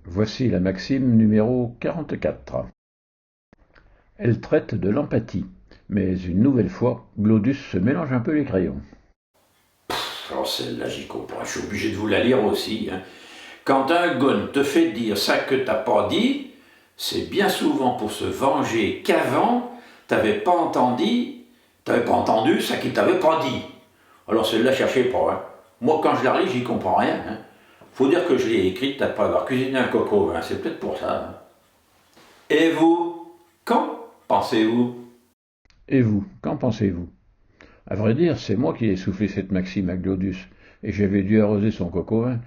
Voici la maxime numéro 44. Elle traite de l'empathie, mais une nouvelle fois, Glodus se mélange un peu les crayons. Alors celle-là, j'y comprends. Je suis obligé de vous la lire aussi, hein. Quand un gonne te fait dire ça que t'as pas dit, c'est bien souvent pour se venger qu'avant, t'avais pas entendu ça qu'il t'avait pas dit. Alors celle-là, cherchez pas, hein. Moi, quand je la relis, j'y comprends rien, hein. Faut dire que je l'ai écrite après avoir cuisiné un coco au vin, c'est peut-être pour ça, hein. Et vous, qu'en pensez-vous? Et vous, qu'en pensez-vous? À vrai dire, c'est moi qui ai soufflé cette maxime à Glodus, et j'avais dû arroser son coq au vin,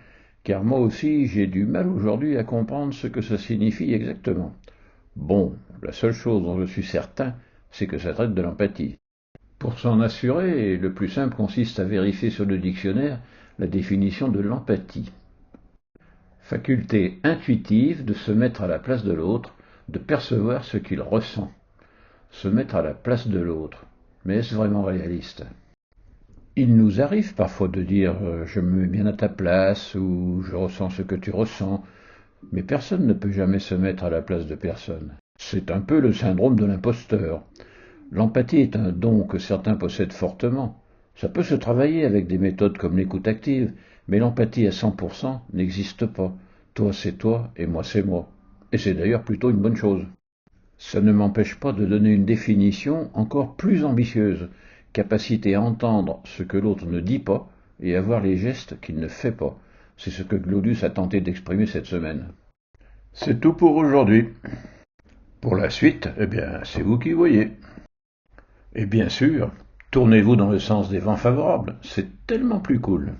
car moi aussi j'ai du mal aujourd'hui à comprendre ce que ça signifie exactement. Bon, la seule chose dont je suis certain, c'est que ça traite de l'empathie. Pour s'en assurer, le plus simple consiste à vérifier sur le dictionnaire la définition de l'empathie. Faculté intuitive de se mettre à la place de l'autre, de percevoir ce qu'il ressent. Se mettre à la place de l'autre. Mais est-ce vraiment réaliste? Il nous arrive parfois de dire je me mets bien à ta place ou je ressens ce que tu ressens, mais personne ne peut jamais se mettre à la place de personne. C'est un peu le syndrome de l'imposteur. L'empathie est un don que certains possèdent fortement. Ça peut se travailler avec des méthodes comme l'écoute active, mais l'empathie à 100% n'existe pas. Toi c'est toi et moi c'est moi. Et c'est d'ailleurs plutôt une bonne chose. Ça ne m'empêche pas de donner une définition encore plus ambitieuse, capacité à entendre ce que l'autre ne dit pas et à voir les gestes qu'il ne fait pas. C'est ce que Glodus a tenté d'exprimer cette semaine. C'est tout pour aujourd'hui. Pour la suite, eh bien, c'est vous qui voyez. Et bien sûr, tournez-vous dans le sens des vents favorables, c'est tellement plus cool.